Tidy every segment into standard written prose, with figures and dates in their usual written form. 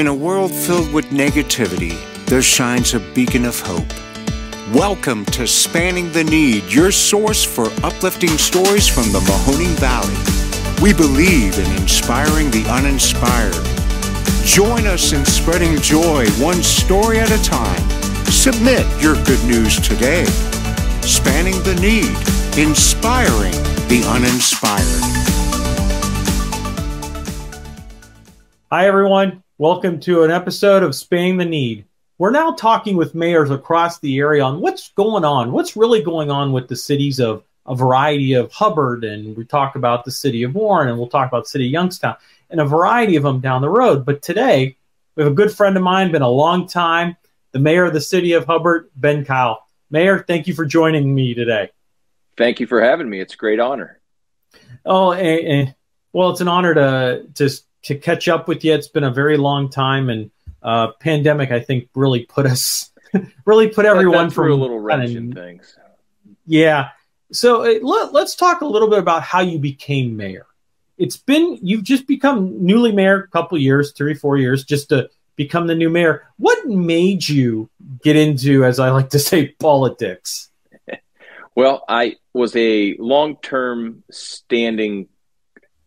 In a world filled with negativity, there shines a beacon of hope. Welcome to Spanning the Need, your source for uplifting stories from the Mahoning Valley. We believe in inspiring the uninspired. Join us in spreading joy one story at a time. Submit your good news today. Spanning the Need, inspiring the uninspired. Hi, everyone. Welcome to an episode of Spanning the Need. We're now talking with mayors across the area on what's going on, what's really going on with the cities of a variety of Hubbard, and we talk about the city of Warren, and we'll talk about the city of Youngstown, and a variety of them down the road. But today, we have a good friend of mine, been a long time, the mayor of the city of Hubbard, Ben Kyle. Mayor, thank you for joining me today. Thank you for having me. It's a great honor. Oh, well, it's an honor to catch up with you. It's been a very long time, and pandemic, I think, really put everyone through a little wrench in things. Yeah. So let's talk a little bit about how you became mayor. You've just become newly mayor a couple years, 3 or 4 years, just to become the new mayor. What made you get into, as I like to say, politics? Well, I was a long-term standing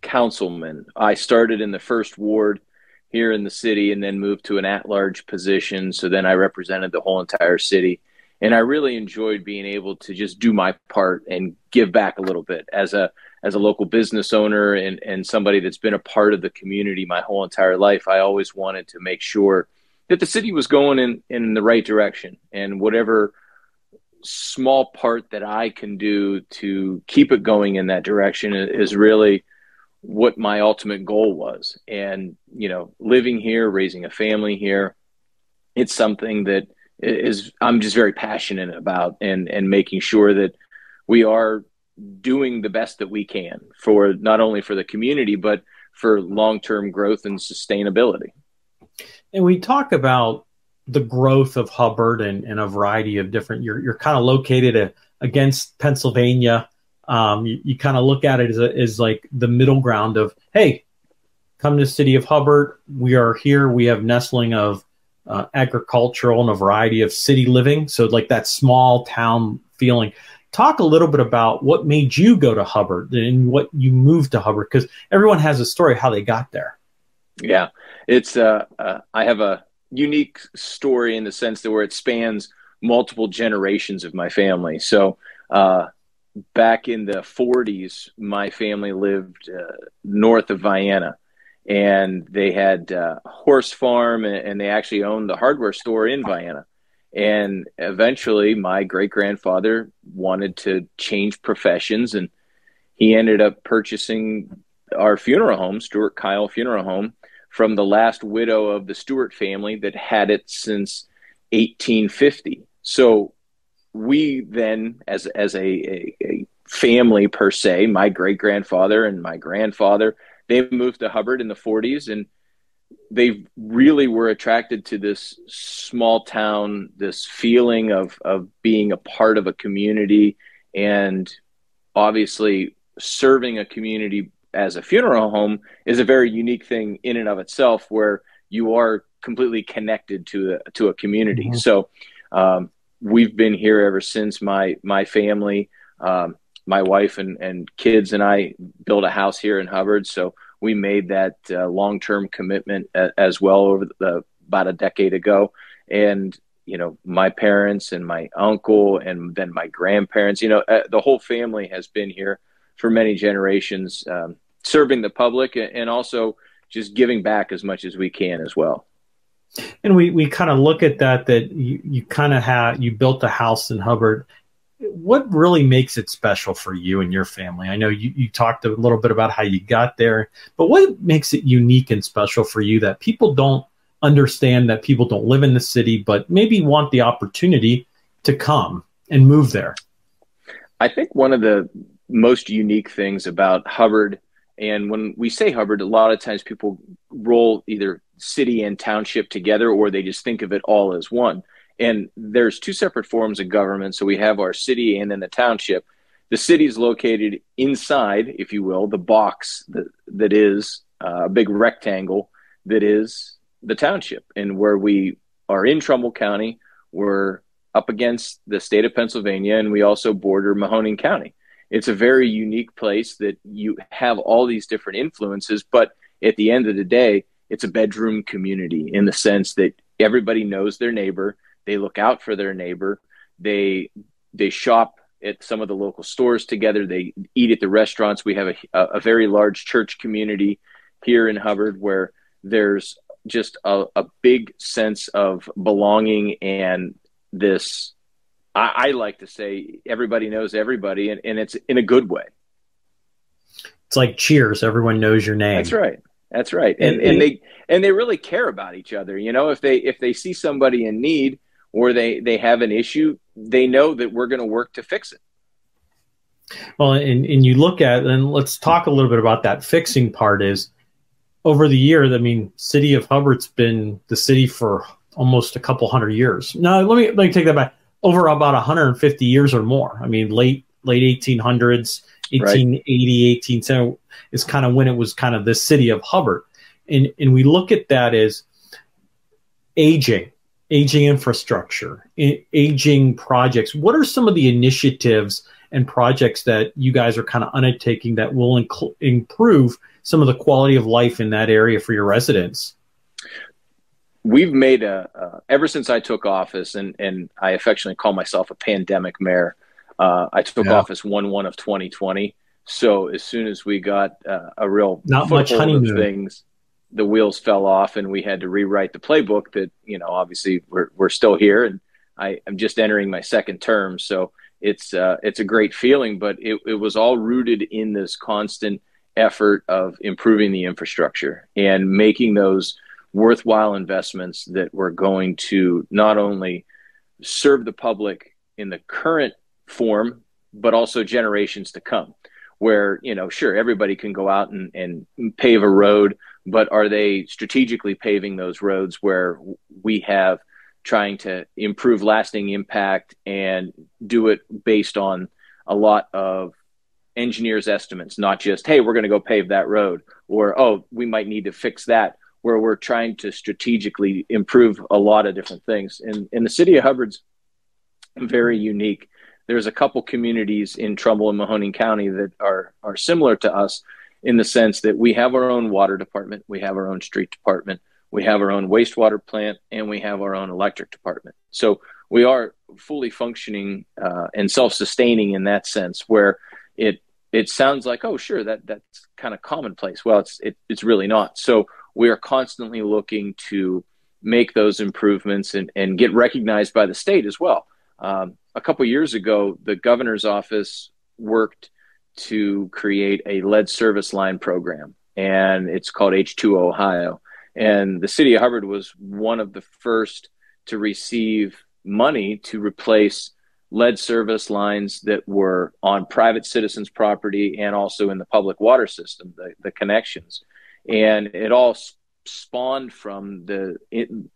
councilman. I started in the first ward here in the city and then moved to an at-large position. So then I represented the whole entire city. And I really enjoyed being able to just do my part and give back a little bit as a local business owner and somebody that's been a part of the community my whole entire life. I always wanted to make sure that the city was going in the right direction, and whatever small part that I can do to keep it going in that direction is really what my ultimate goal was. And, living here, raising a family here, it's something that I'm just very passionate about, and making sure that we are doing the best that we can for not only for the community, but for long-term growth and sustainability. And we talk about the growth of Hubbard and a variety of different, you're kind of located against Pennsylvania. You kind of look at it as like the middle ground of, hey, come to the city of Hubbard. We are here. We have nestling of agricultural and a variety of city living. So like that small town feeling. Talk a little bit about what made you go to Hubbard and what you moved to Hubbard, because everyone has a story how they got there. Yeah, it's I have a unique story in the sense that where it spans multiple generations of my family. So back in the 40s, my family lived north of Vienna, and they had a horse farm, and they actually owned the hardware store in Vienna. And eventually my great-grandfather wanted to change professions, and he ended up purchasing our funeral home, Stuart Kyle Funeral Home, from the last widow of the Stewart family that had it since 1850. So we then, as a family per se, my great-grandfather and my grandfather, they moved to Hubbard in the 40s, and they really were attracted to this small town, this feeling of being a part of a community, and obviously serving a community as a funeral home is a very unique thing in and of itself, where you are completely connected to a community. Mm-hmm. So we've been here ever since. My family, my wife and kids and I built a house here in Hubbard. So we made that long-term commitment as well over about a decade ago. And, my parents and my uncle and then my grandparents, the whole family has been here for many generations, serving the public and also just giving back as much as we can as well. And we kind of look at that you built a house in Hubbard. What really makes it special for you and your family? I know you talked a little bit about how you got there, but what makes it unique and special for you that people don't understand, that people don't live in the city, but maybe want the opportunity to come and move there? I think one of the most unique things about Hubbard, and when we say Hubbard, a lot of times people roll either city and township together, or they just think of it all as one. And there's two separate forms of government. So we have our city and then the township. The city is located inside, if you will, the box that is a big rectangle that is the township, and where we are in Trumbull County, we're up against the state of Pennsylvania, and we also border Mahoning County. It's a very unique place that you have all these different influences, but at the end of the day, it's a bedroom community in the sense that everybody knows their neighbor. They look out for their neighbor. They shop at some of the local stores together. They eat at the restaurants. We have a very large church community here in Hubbard where there's just a big sense of belonging, and this, I like to say, everybody knows everybody, and it's in a good way. It's like Cheers. Everyone knows your name. That's right. That's right. And they really care about each other. You know, if they see somebody in need or they have an issue, they know that we're going to work to fix it. Well, and you look at, and let's talk a little bit about that fixing part is, over the years, I mean, City of Hubbard's been the city for almost a couple hundred years. No, let me take that back. Over about 150 years or more. I mean, late 1800s, 1880, 1870 is kind of when it was kind of the City of Hubbard. And we look at that as aging infrastructure, aging projects. What are some of the initiatives and projects that you guys are kind of undertaking that will improve some of the quality of life in that area for your residents? We've made ever since I took office, and I affectionately call myself a pandemic mayor. I took office 1/1 of 2020. So as soon as we got a real not much honeymoon of things, the wheels fell off, and we had to rewrite the playbook. That, you know, obviously we're still here, and I'm just entering my second term. So it's a great feeling, but it was all rooted in this constant effort of improving the infrastructure and making those worthwhile investments that were going to not only serve the public in the current form, but also generations to come. Where, you know, sure, everybody can go out and pave a road, but are they strategically paving those roads where we have trying to improve lasting impact and do it based on a lot of engineers' estimates, not just, hey, we're going to go pave that road, or, oh, we might need to fix that, where we're trying to strategically improve a lot of different things. And the City of Hubbard's very unique. There's a couple communities in Trumbull and Mahoning County that are similar to us in the sense that we have our own water department, we have our own street department, we have our own wastewater plant, and we have our own electric department. So we are fully functioning and self-sustaining in that sense, where it sounds like, oh, sure, that's kind of commonplace. Well, it's really not. So we are constantly looking to make those improvements and get recognized by the state as well. A couple years ago, the governor's office worked to create a lead service line program, and it's called H2O Ohio. And the City of Hubbard was one of the first to receive money to replace lead service lines that were on private citizens' property and also in the public water system, the connections. And it all spawned from the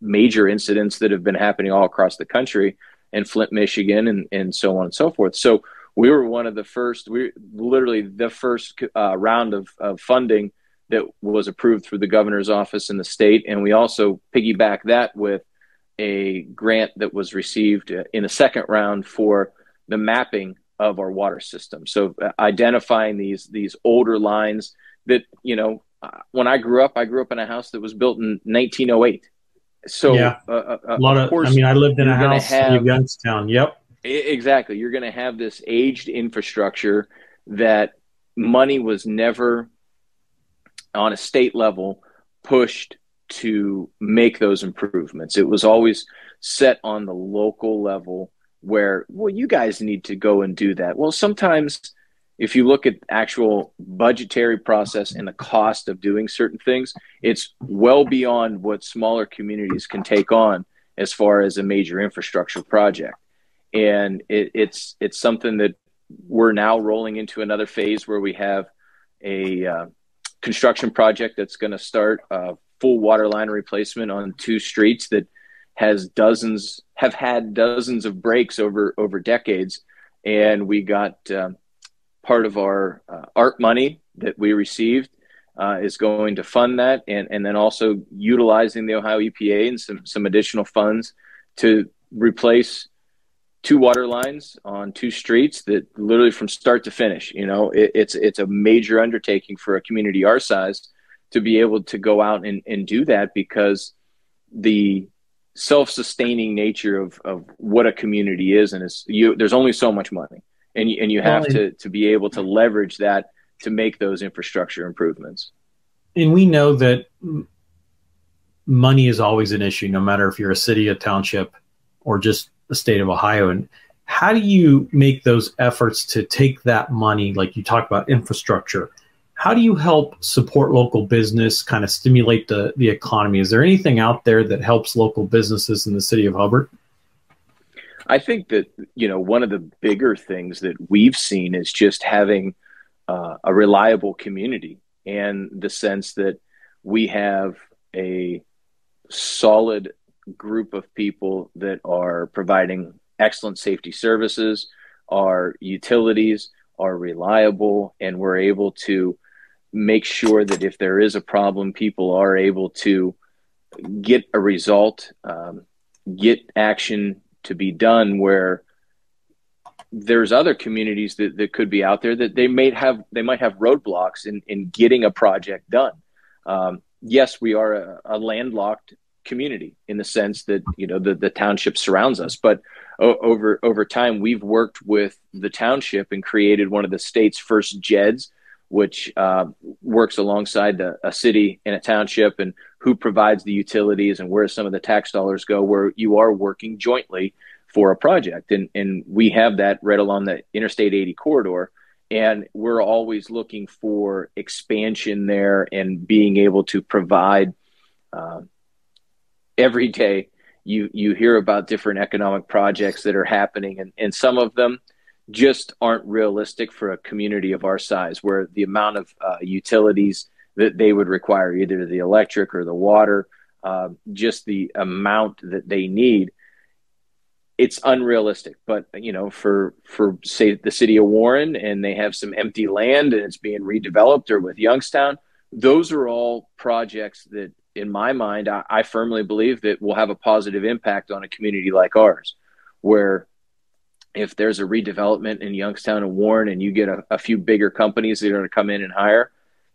major incidents that have been happening all across the country, in Flint, Michigan, and so on and so forth. So we were one of the first, literally the first round of funding that was approved through the governor's office in the state. And we also piggyback that with a grant that was received in a second round for the mapping of our water system. So identifying these older lines that, you know, when I grew up in a house that was built in 1908. So yeah, a lot of course, I mean, I lived in a house in Youngstown. Yep. Exactly. You're going to have this aged infrastructure that money was never on a state level pushed to make those improvements. It was always set on the local level where, well, you guys need to go and do that. Well, sometimes if you look at actual budgetary process and the cost of doing certain things, it's well beyond what smaller communities can take on as far as a major infrastructure project. And it's something that we're now rolling into another phase where we have a construction project that's going to start a full water line replacement on 2 streets that have had dozens of breaks over decades. And we got part of our ARP money that we received is going to fund that, and then also utilizing the Ohio EPA and some additional funds to replace 2 water lines on 2 streets that literally from start to finish. It's a major undertaking for a community our size to be able to go out and do that, because the self-sustaining nature of what a community is, and there's only so much money, and you have to be able to leverage that to make those infrastructure improvements. And we know that money is always an issue, no matter if you're a city, a township, or just the state of Ohio. And how do you make those efforts to take that money, like you talk about infrastructure? How do you help support local business, kind of stimulate the economy? Is there anything out there that helps local businesses in the city of Hubbard? I think that, one of the bigger things that we've seen is just having a reliable community, and the sense that we have a solid group of people that are providing excellent safety services, our utilities are reliable, and we're able to make sure that if there is a problem, people are able to get a result, get action to be done, where there's other communities that could be out there that they might have roadblocks in getting a project done. Yes, we are a landlocked community in the sense that, the township surrounds us, but over time, we've worked with the township and created one of the state's first JEDs, which works alongside a city and a township, and who provides the utilities and where some of the tax dollars go, where you are working jointly for a project. And we have that right along the Interstate 80 corridor. And we're always looking for expansion there and being able to provide every day. You hear about different economic projects that are happening, and some of them just aren't realistic for a community of our size, where the amount of utilities that they would require, either the electric or the water, just the amount that they need, it's unrealistic. But, for say the city of Warren, and they have some empty land and it's being redeveloped, or with Youngstown, those are all projects that, in my mind, I firmly believe that will have a positive impact on a community like ours, where if there's a redevelopment in Youngstown and Warren, and you get a few bigger companies that are going to come in and hire,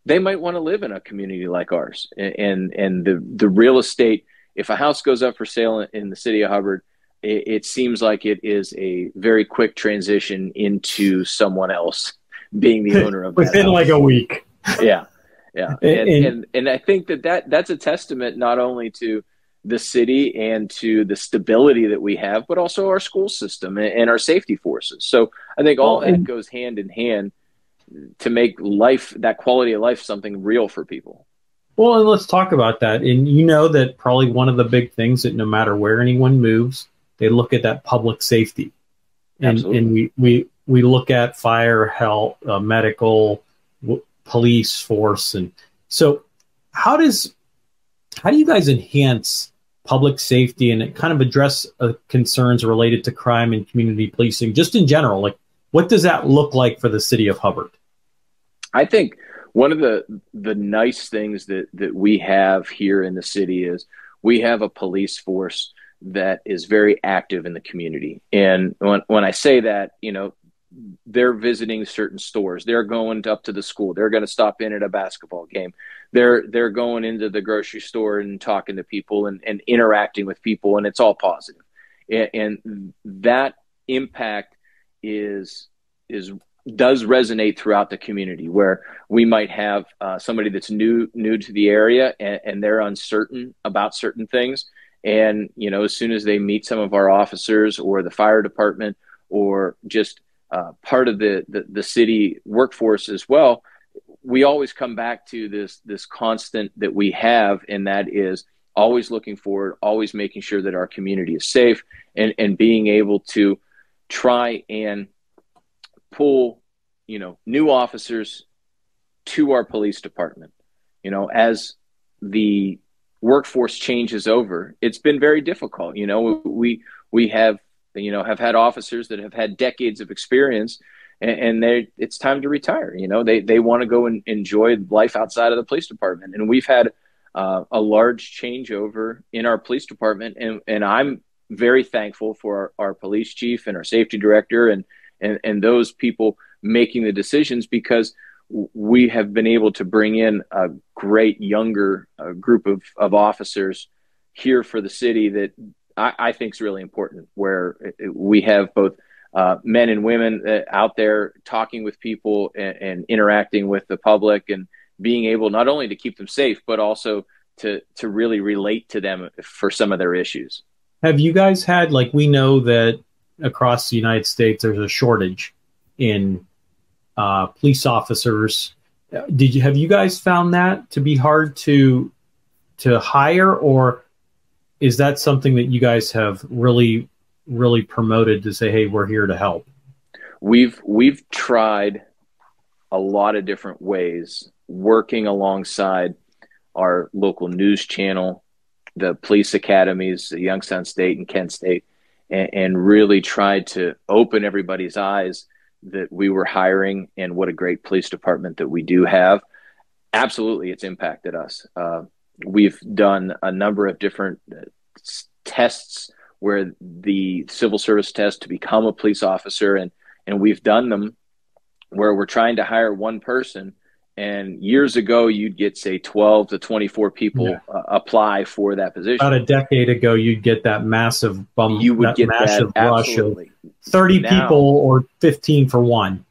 they might want to live in a community like ours. And the real estate, if a house goes up for sale in the city of Hubbard, it seems like it is a very quick transition into someone else being the owner of that within house. Like a week. Yeah. And I think that's a testament not only to the city and to the stability that we have, but also our school system and our safety forces. So I think all that goes hand in hand to make life, that quality of life, something real for people. Well, and let's talk about that. And that probably one of the big things that no matter where anyone moves, they look at that public safety. And we look at fire, health, medical, police force. And so how do you guys enhance public safety and kind of address concerns related to crime and community policing, just in general? Like, what does that look like for the city of Hubbard? I think one of the nice things that we have here in the city is we have a police force that is very active in the community. And when I say that, they're visiting certain stores, they're going up to the school, they're going to stop in at a basketball game, they're going into the grocery store and talking to people and interacting with people, and it's all positive. And that impact does resonate throughout the community, where we might have somebody that's new to the area, and they're uncertain about certain things. And, as soon as they meet some of our officers or the fire department, or just part of the city workforce as well, we always come back to this constant that we have, and that is always looking forward, always making sure that our community is safe, and being able to try and pull, new officers to our police department. As the workforce changes over, it's been very difficult. We have had officers that have had decades of experience, and it's time to retire. They want to go and enjoy life outside of the police department. And we've had a large changeover in our police department, and I'm very thankful for our police chief and our safety director and those people making the decisions, because we have been able to bring in a great younger group of officers here for the city that I think is really important, where we have both men and women out there talking with people and interacting with the public, and being able not only to keep them safe, but also to really relate to them for some of their issues. Have you guys had, like, we know that across the United States there's a shortage in police officers. Have you guys found that to be hard to hire, or is that something that you guys have really promoted to say, hey, we're here to help? We've tried a lot of different ways, working alongside our local news channel, the police academies, the Youngstown State and Kent State, and really tried to open everybody's eyes that we were hiring and what a great police department that we do have. Absolutely, it's impacted us. We've done a number of different tests, where the civil service test to become a police officer, and we've done them where we're trying to hire one person, and years ago you'd get, say, 12 to 24 people apply for that position. About a decade ago, you'd get that massive bump. You would get massive rush of 30 people or 15 for one.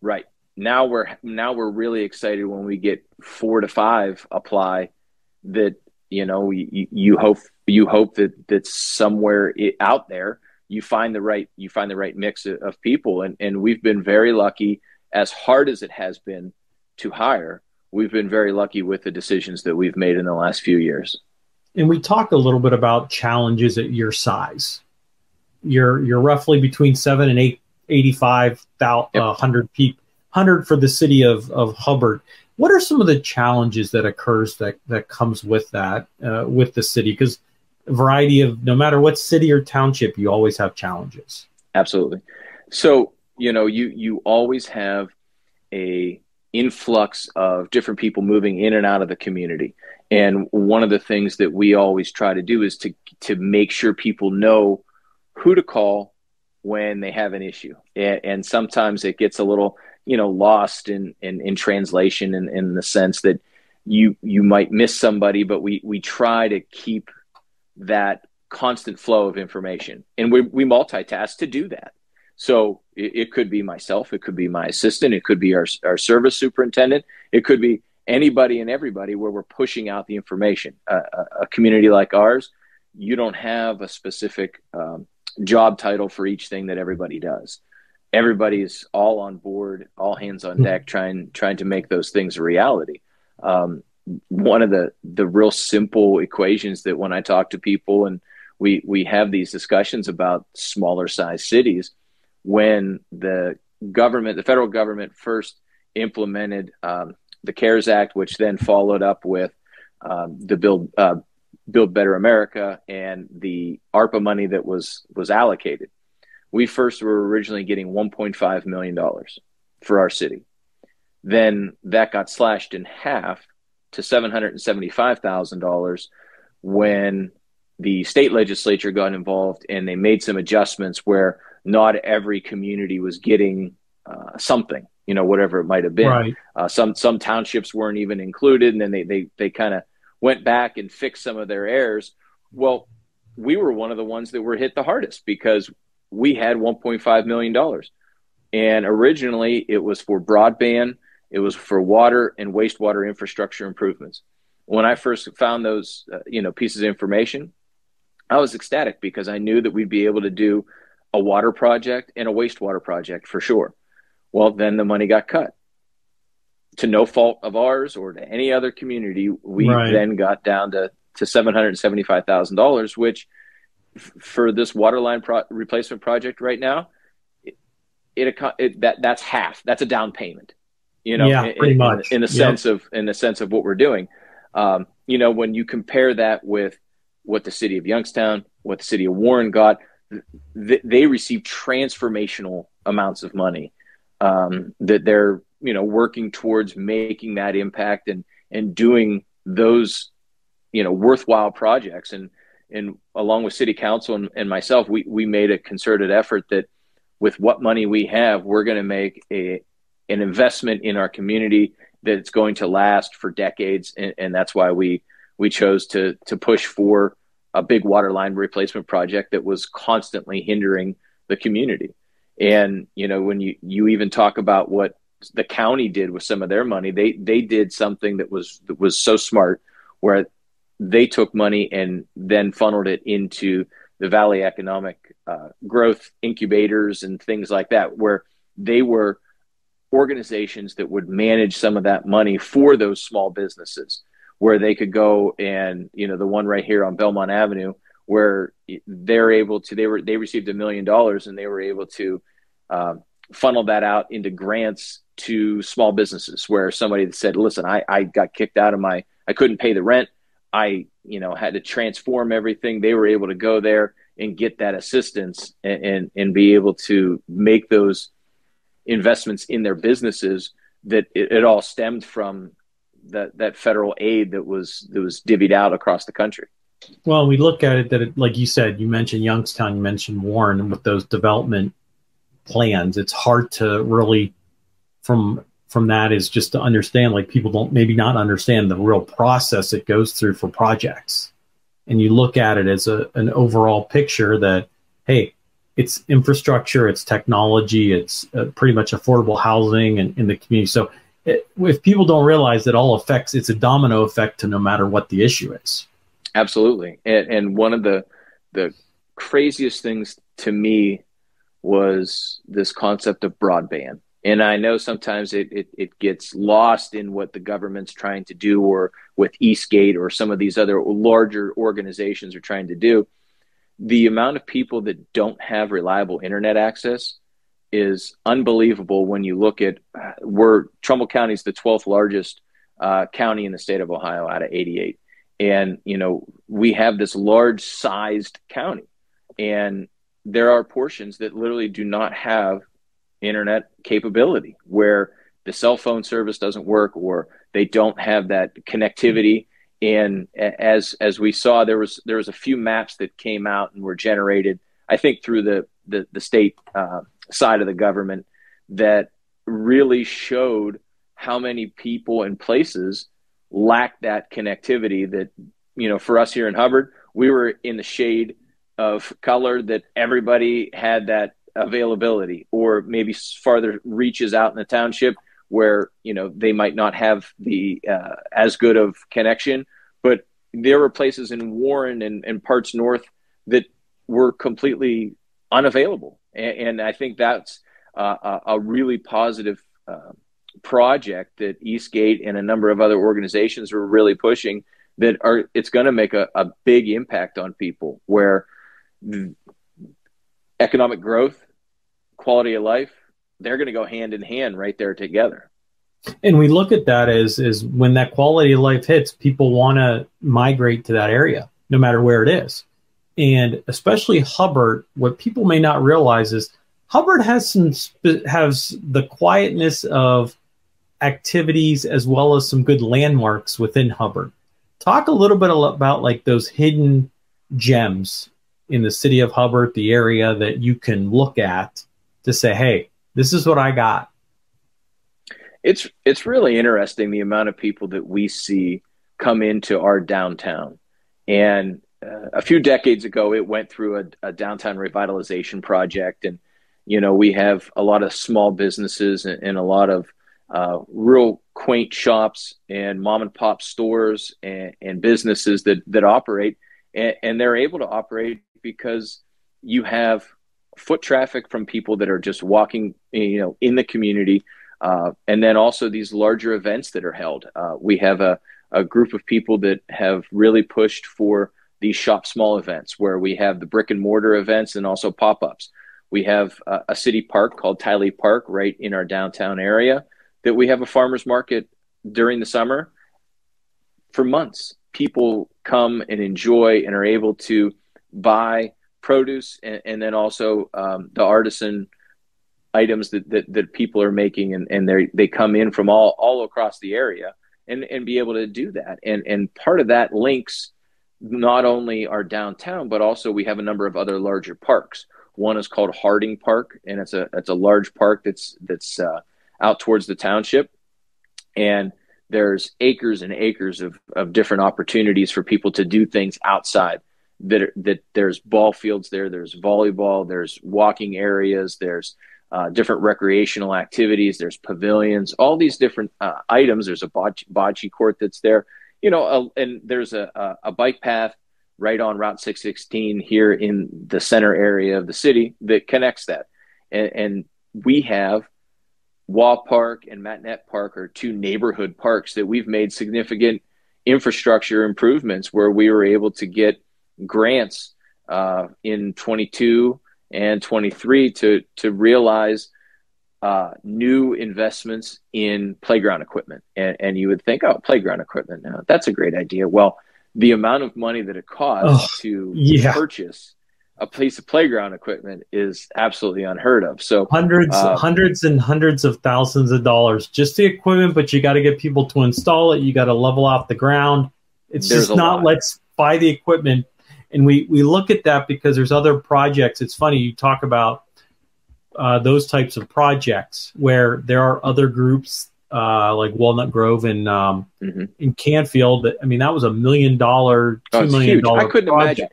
Right. Now we're really excited when we get 4 to 5 apply, that you hope that somewhere out there you find the right mix of people, and we've been very lucky. As hard as it has been to hire, we've been very lucky with the decisions that we've made in the last few years. And we talked a little bit about challenges at your size. You're roughly between 7 and 85,000 people, 100 for the city of Hubbard. What are some of the challenges that occurs that comes with that, with the city? Because a variety of, no matter what city or township, you always have challenges. Absolutely. So, you always have a influx of different people moving in and out of the community. And one of the things that we always try to do is to make sure people know who to call when they have an issue. And sometimes it gets a little, lost in translation, in the sense that you might miss somebody, but we try to keep that constant flow of information. And we multitask to do that. So it could be myself, it could be my assistant, it could be our service superintendent, it could be anybody and everybody, where we're pushing out the information. A community like ours, you don't have a specific job title for each thing that everybody does. Everybody's all on board, all hands on deck, trying to make those things a reality. One of the real simple equations that when I talk to people and we have these discussions about smaller size cities, when the federal government first implemented the CARES Act, which then followed up with the Build Better America and the ARPA money that was allocated, we first were originally getting $1.5 million for our city. Then that got slashed in half to $775,000 when the state legislature got involved, and they made some adjustments where not every community was getting something, whatever it might have been. Right. Some townships weren't even included, and then they kind of went back and fixed some of their errors. Well, we were one of the ones that were hit the hardest, because we had $1.5 million. And originally it was for broadband, it was for water and wastewater infrastructure improvements. When I first found those pieces of information, I was ecstatic, because I knew that we'd be able to do a water project and a wastewater project for sure. Well, then the money got cut. To no fault of ours or to any other community, we then got down to $775,000, which for this water line replacement project right now, that's half. That's a down payment. Pretty much in the sense of what we're doing. When you compare that with what the city of Youngstown, what the city of Warren got, they received transformational amounts of money. that they're, working towards making that impact and doing those, worthwhile projects. And along with city council and myself, we made a concerted effort that with what money we have, we're going to make an investment in our community that's going to last for decades. And that's why we chose to push for a big water line replacement project that was constantly hindering the community. And, when you even talk about what the county did with some of their money, they did something that was so smart, where they took money and then funneled it into the Valley Economic Growth incubators and things like that, where they were organizations that would manage some of that money for those small businesses, where they could go and, the one right here on Belmont Avenue, where they received $1 million, and they were able to funnel that out into grants to small businesses, where somebody said, listen, I got kicked out of I couldn't pay the rent. I, had to transform everything. They were able to go there and get that assistance and be able to make those investments in their businesses. That it all stemmed from that federal aid that was divvied out across the country. Well, we look at it like you said, you mentioned Youngstown, you mentioned Warren, and with those development plans, it's hard to really from that is just to understand, like, people don't maybe not understand the real process it goes through for projects. And you look at it as an overall picture that, hey, it's infrastructure, it's technology, it's pretty much affordable housing in the community. So if people don't realize that all affects, it's a domino effect to no matter what the issue is. Absolutely. And one of the craziest things to me was this concept of broadband. And I know sometimes it gets lost in what the government's trying to do, or with Eastgate or some of these other larger organizations are trying to do. The amount of people that don't have reliable internet access is unbelievable when you look at Trumbull County is the 12th largest county in the state of Ohio out of 88. And, we have this large sized county, and there are portions that literally do not have internet capability, where the cell phone service doesn't work, or they don't have that connectivity. And as we saw, there was a few maps that came out and were generated, I think, through the state side of the government, that really showed how many people and places lack that connectivity. That, for us here in Hubbard, we were in the shade of color that everybody had that availability, or maybe farther reaches out in the township where, they might not have the as good of connection. But there were places in Warren and parts north that were completely unavailable. And I think that's a really positive project that Eastgate and a number of other organizations are really pushing, it's going to make a big impact on people, where economic growth, quality of life, they're going to go hand in hand right there together. And we look at that as when that quality of life hits, people want to migrate to that area, no matter where it is. And especially Hubbard, what people may not realize is Hubbard has the quietness of activities as well as some good landmarks within Hubbard. Talk a little bit about like those hidden gems in the city of Hubbard, the area that you can look at to say, hey, this is what I got. It's really interesting, the amount of people that we see come into our downtown. And a few decades ago, it went through a downtown revitalization project. And, we have a lot of small businesses and a lot of real quaint shops and mom and pop stores and businesses that operate. And they're able to operate because you have foot traffic from people that are just walking, in the community. And then also these larger events that are held. We have a group of people that have really pushed for these shop small events, where we have the brick and mortar events and also pop-ups. We have a city park called Tiley Park right in our downtown area, that we have a farmer's market during the summer. For months, people come and enjoy and are able to buy produce and then also the artisan items that people are making, and they come in from all across the area, and be able to do that. And part of that links not only our downtown, but also we have a number of other larger parks. One is called Harding Park, and it's a large park that's out towards the township, and there's acres and acres of different opportunities for people to do things outside. That there's ball fields there's volleyball, there's walking areas, there's different recreational activities, there's pavilions, all these different items. There's a bocce court that's there, and there's a bike path right on Route 616 here in the center area of the city that connects that. And we have Waugh Park and Matinette Park are two neighborhood parks that we've made significant infrastructure improvements where we were able to get grants in 22 and 23 to realize new investments in playground equipment. And you would think, oh, playground equipment, now that's a great idea. Well, the amount of money that it costs to purchase a piece of playground equipment is absolutely unheard of. So hundreds and hundreds of thousands of dollars, just the equipment, but you got to get people to install it. You got to level out the ground. It's just not, let's buy the equipment. And we look at that because there's other projects. It's funny, you talk about those types of projects where there are other groups like Walnut Grove and in Canfield. I mean, that was $1 million, $2 million project.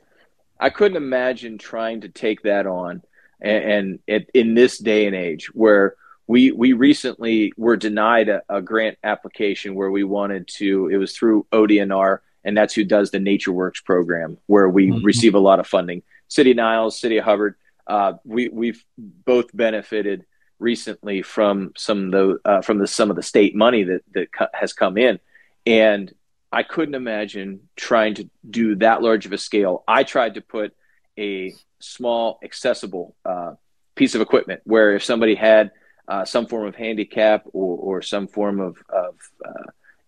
I couldn't imagine trying to take that on, and in this day and age where we recently were denied a grant application where we wanted to. It was through ODNR, and that's who does the Nature Works program, where we receive a lot of funding. City of Niles, City of Hubbard, we've both benefited recently from some of the state money that has come in, and I couldn't imagine trying to do that large of a scale. I tried to put a small, accessible piece of equipment where if somebody had some form of handicap or some form of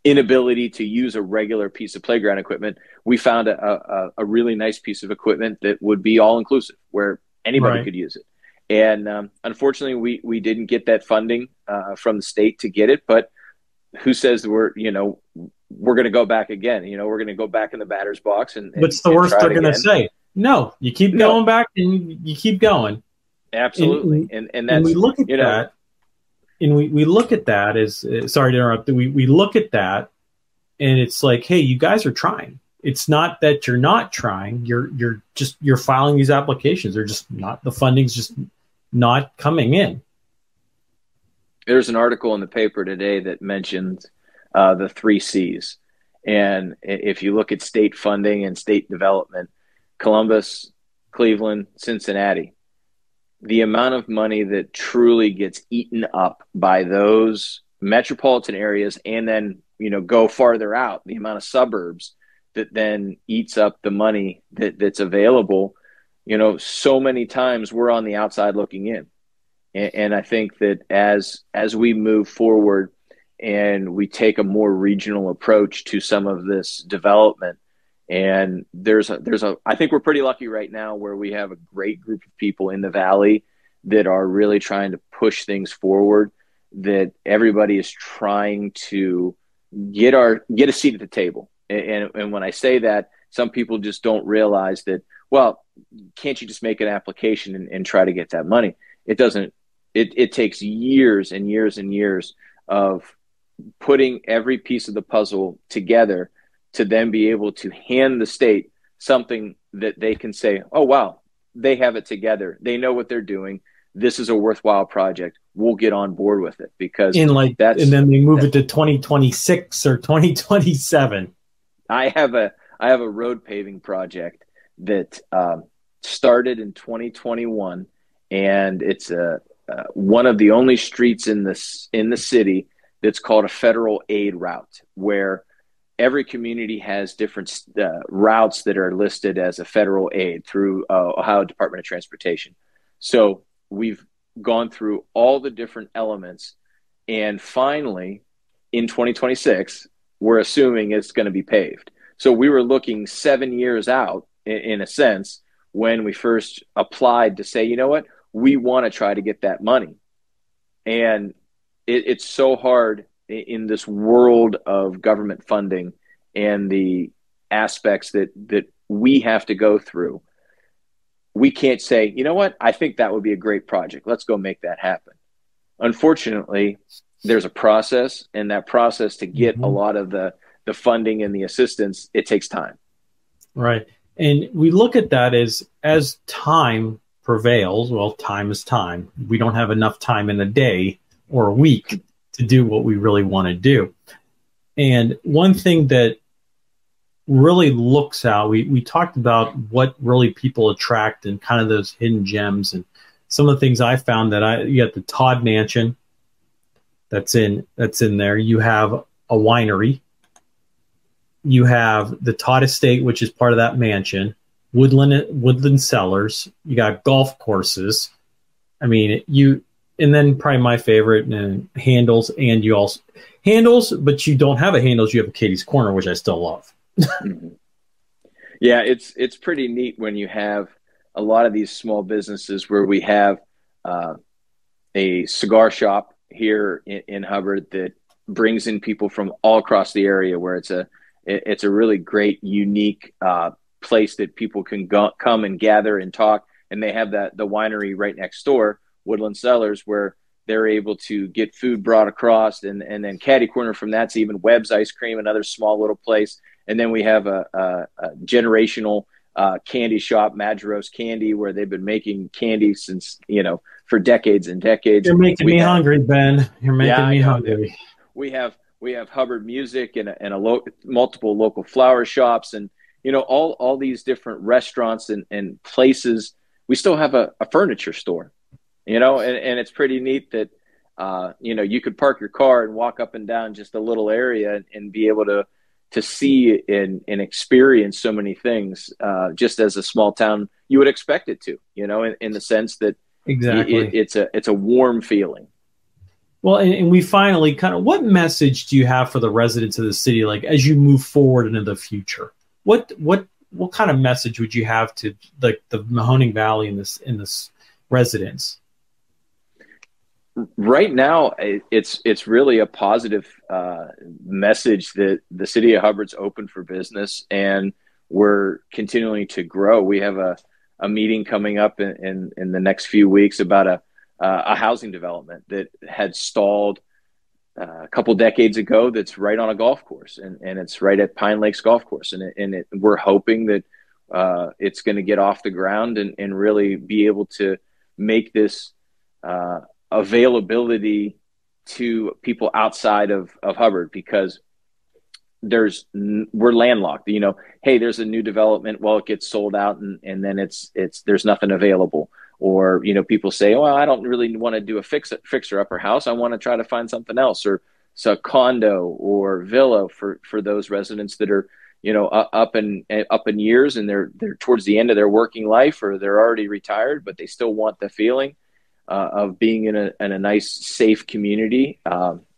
inability to use a regular piece of playground equipment, we found a really nice piece of equipment that would be all inclusive, where anybody could use it. And unfortunately, we didn't get that funding from the state to get it. But who says we're going to go back again? We're going to go back in the batter's box. And what's the worst they're going to say? No, you keep going back and you keep going. Absolutely. And that's, and we look at that. And we look at that as, sorry to interrupt, we look at that and it's like, hey, you guys are trying. It's not that you're not trying. You're filing these applications. They're just not, the funding's just not coming in. There's an article in the paper today that mentions the 3 C's. And if you look at state funding and state development, Columbus, Cleveland, Cincinnati, the amount of money that truly gets eaten up by those metropolitan areas and then, go farther out, the amount of suburbs that then eats up the money that's available, so many times we're on the outside looking in. And I think that as we move forward and we take a more regional approach to some of this development, and I think we're pretty lucky right now where we have a great group of people in the Valley that are really trying to push things forward, that everybody is trying to get a seat at the table. And when I say that, some people just don't realize that, well, can't you just make an application and try to get that money? It doesn't. It takes years and years and years of putting every piece of the puzzle together to then be able to hand the state something that they can say, oh, wow, they have it together. They know what they're doing. This is a worthwhile project. We'll get on board with it because and then they move it to 2026 or 2027. I have a road paving project that started in 2021, and it's one of the only streets in the city that's called a federal aid route, where every community has different routes that are listed as a federal aid through Ohio Department of Transportation. So we've gone through all the different elements, and finally, in 2026, we're assuming it's going to be paved. So we were looking 7 years out, in a sense, when we first applied to say, you know what, we want to try to get that money. And it's so hard in this world of government funding and the aspects that we have to go through. We can't say, you know what, I think that would be a great project. Let's go make that happen. Unfortunately, there's a process, and that process to get a lot of the funding and the assistance, it takes time. Right. And we look at that as time prevails. Well, time is time. We don't have enough time in a day or a week to do what we really want to do. And one thing that really looks out, we talked about what really people attract and kind of those hidden gems. And some of the things I found you got the Todd Mansion that's in there. You have a winery. You have the Todd Estate, which is part of that mansion. Woodland Cellars. You got golf courses. I mean, and then probably my favorite, Handles, and you also Handles, but you don't have a Handles. You have a Katie's Corner, which I still love. Yeah, it's pretty neat when you have a lot of these small businesses where we have a cigar shop here in Hubbard that brings in people from all across the area, where it's a really great, unique place that people can come and gather and talk. And they have the winery right next door, Woodland Cellars, where they're able to get food brought across, and then Caddy Corner from that's even Webb's Ice Cream, another small little place. And then we have a generational candy shop, Madros Candy, where they've been making candy since, for decades and decades. You're making me hungry, Ben. You're making me hungry. We have Hubbard Music and multiple local flower shops, and all these different restaurants and places. We still have a furniture store, and it's pretty neat that you could park your car and walk up and down just a little area and be able to see and experience so many things, just as a small town you would expect it to, in the sense that exactly it's a warm feeling. Well, and we finally what message do you have for the residents of the city, like as you move forward into the future? What kind of message would you have to the Mahoning Valley in this residents? Right now, it's really a positive message that the city of Hubbard's open for business, and we're continuing to grow. We have a meeting coming up in the next few weeks about a housing development that had stalled a couple decades ago. That's right on a golf course, and it's right at Pine Lakes Golf Course, and we're hoping that it's going to get off the ground and really be able to make this availability to people outside of Hubbard, because we're landlocked. Hey, there's a new development. Well, it gets sold out, and then there's nothing available. Or people say, well, I don't really want to do a fixer upper house. I want to try to find something else, or a condo or villa for those residents that are up in years, and they're towards the end of their working life, or they're already retired, but they still want the feeling of being in a nice, safe community.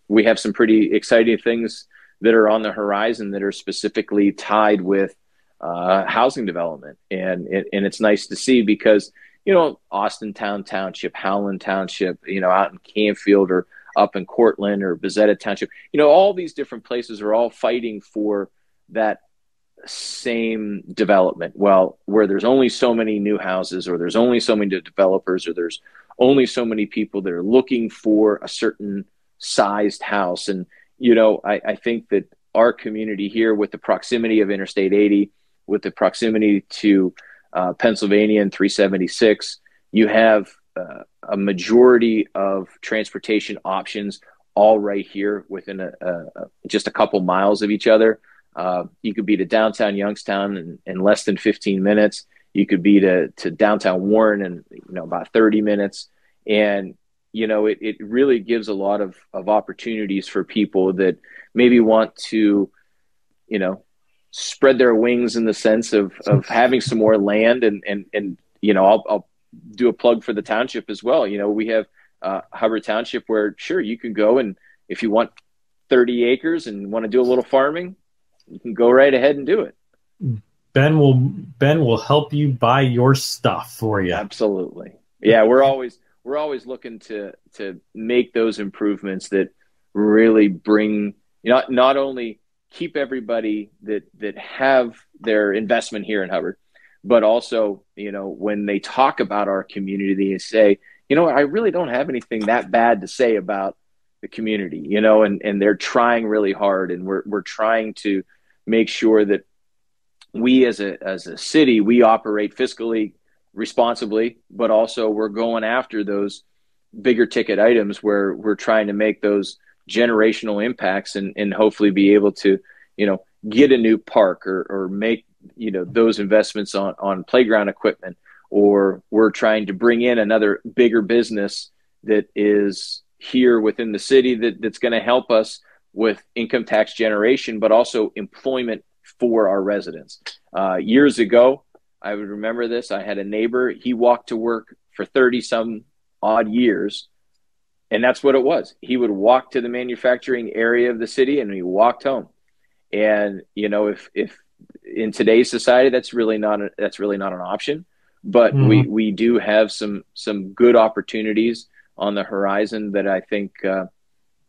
We have some pretty exciting things that are on the horizon that are specifically tied with housing development, and it's nice to see, because Austintown Township, Howland Township, out in Canfield, or up in Cortland, or Bezetta Township, all these different places are all fighting for that same development. Well, where there's only so many new houses, or there's only so many developers, or there's only so many people that are looking for a certain sized house. And, I think that our community here, with the proximity of Interstate 80, with the proximity to Pennsylvania and 376, you have a majority of transportation options all right here within just a couple miles of each other. You could be to downtown Youngstown in less than 15 minutes. You could be to downtown Warren in about 30 minutes. And it really gives a lot of opportunities for people that maybe want to spread their wings, in the sense of having some more land. And I'll do a plug for the township as well. We have Hubbard Township, where sure, you can go, and if you want 30 acres and want to do a little farming, you can go right ahead and do it. Ben will help you buy your stuff for you. Absolutely. Yeah, we're always we're always looking to make those improvements that really bring, not only keep everybody that have their investment here in Hubbard, but also, when they talk about our community, they say, I really don't have anything that bad to say about the community, and they're trying really hard, and we're trying to make sure that we as a city, we operate fiscally responsibly, but also we're going after those bigger ticket items where we're trying to make those generational impacts and hopefully be able to, get a new park or make, those investments on playground equipment, or we're trying to bring in another bigger business that is here within the city that's going to help us with income tax generation, but also employment for our residents. Years ago, I would remember this. I had a neighbor, he walked to work for 30 some odd years. And that's what it was. He would walk to the manufacturing area of the city and he walked home. And, if in today's society, that's really not an option, but we do have some good opportunities on the horizon that I think,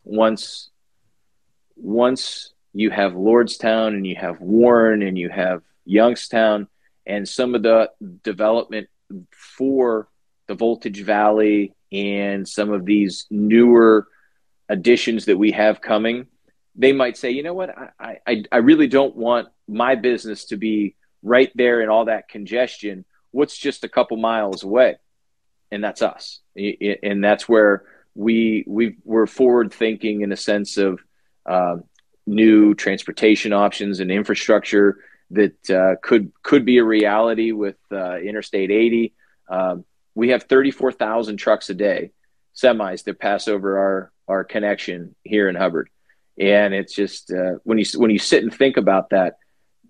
once you have Lordstown and you have Warren and you have Youngstown and some of the development for the Voltage Valley and some of these newer additions that we have coming, they might say, you know what, I really don't want my business to be right there in all that congestion. What's just a couple miles away? And that's us. And that's where we're forward thinking in a sense of new transportation options and infrastructure that could be a reality with Interstate 80. We have 34,000 trucks a day, semis, that pass over our connection here in Hubbard. And it's just when you sit and think about that,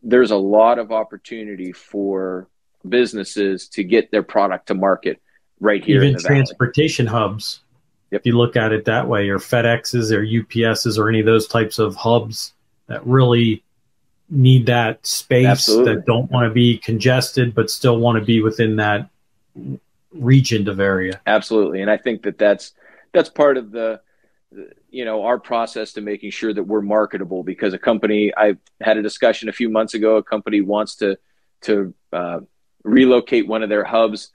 there's a lot of opportunity for businesses to get their product to market right here in the valley. Transportation hubs. Yep. If you look at it that way, or FedExes or UPSs or any of those types of hubs that really need that space, Absolutely. That don't want to be congested, but still want to be within that region of area. Absolutely. And I think that's part of our process to making sure that we're marketable, because I had a discussion a few months ago, a company wants to relocate one of their hubs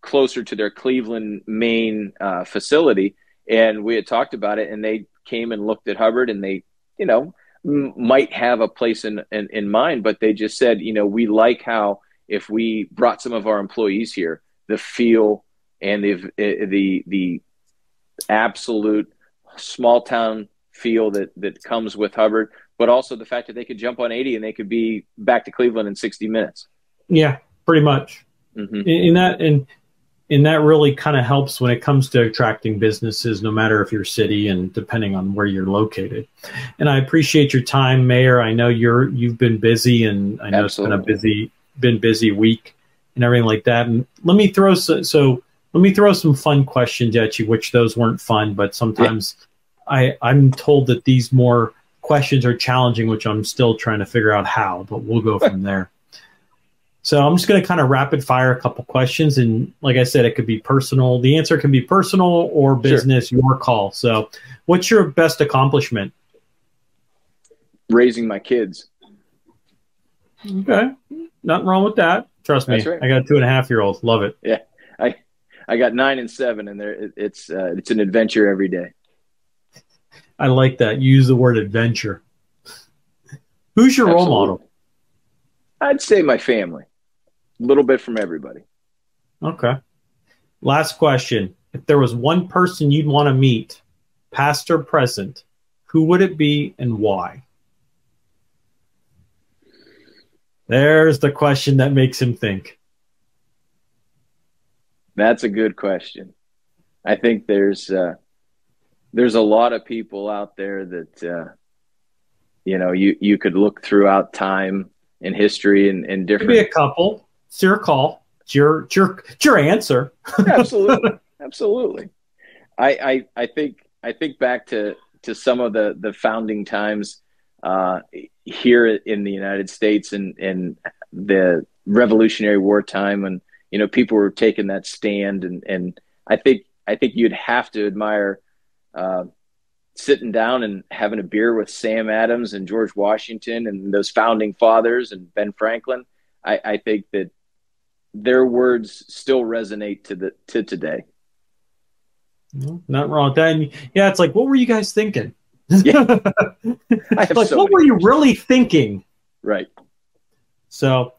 closer to their Cleveland, Maine facility. And we had talked about it, and they came and looked at Hubbard, and they, might have a place in mind, but they just said, we like how if we brought some of our employees here, the feel and the absolute small town feel that comes with Hubbard, but also the fact that they could jump on 80 and they could be back to Cleveland in 60 minutes. Yeah, pretty much. Mm-hmm. And that really kind of helps when it comes to attracting businesses, no matter if you're city and depending on where you're located. And I appreciate your time, Mayor. I know you've been busy, and I know Absolutely. It's been a busy week and everything like that. And let me throw some fun questions at you, which those weren't fun, but sometimes I'm told that these more questions are challenging, which I'm still trying to figure out how, but we'll go from there. So I'm just going to kind of rapid fire a couple questions. And like I said, it could be personal. The answer can be personal or business, Sure. Your call. So what's your best accomplishment? Raising my kids. Okay. Nothing wrong with that. Trust me. Right. I got a 2.5-year-old. Love it. Yeah. I got 9 and 7, and it's an adventure every day. I like that. You use the word adventure. Who's your role model? I'd say my family. A little bit from everybody. Okay. Last question. If there was one person you'd want to meet, past or present, who would it be and why? There's the question that makes him think. That's a good question. I think there's a lot of people out there that, you could look throughout time and history and different. Maybe a couple. It's your call. It's your answer. Absolutely. Absolutely. I think back to some of the founding times here in the United States and the Revolutionary War time, and people were taking that stand and I think you'd have to admire sitting down and having a beer with Sam Adams and George Washington and those founding fathers and Ben Franklin. I think that their words still resonate to today. Not wrong with that. And yeah, it's like, what were you guys thinking? Yeah. Like, what were you really thinking? Right. So,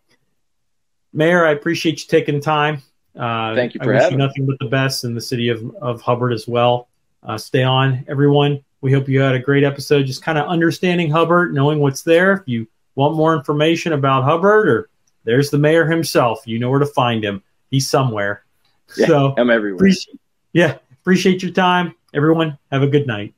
Mayor, I appreciate you taking time. Thank you for I wish having you nothing but the best in the city of Hubbard as well. Stay on, everyone. We hope you had a great episode, just kind of understanding Hubbard, knowing what's there. If you want more information about Hubbard, or there's the mayor himself, you know where to find him. He's somewhere. Yeah, so I'm everywhere. Appreciate your time. Everyone, have a good night.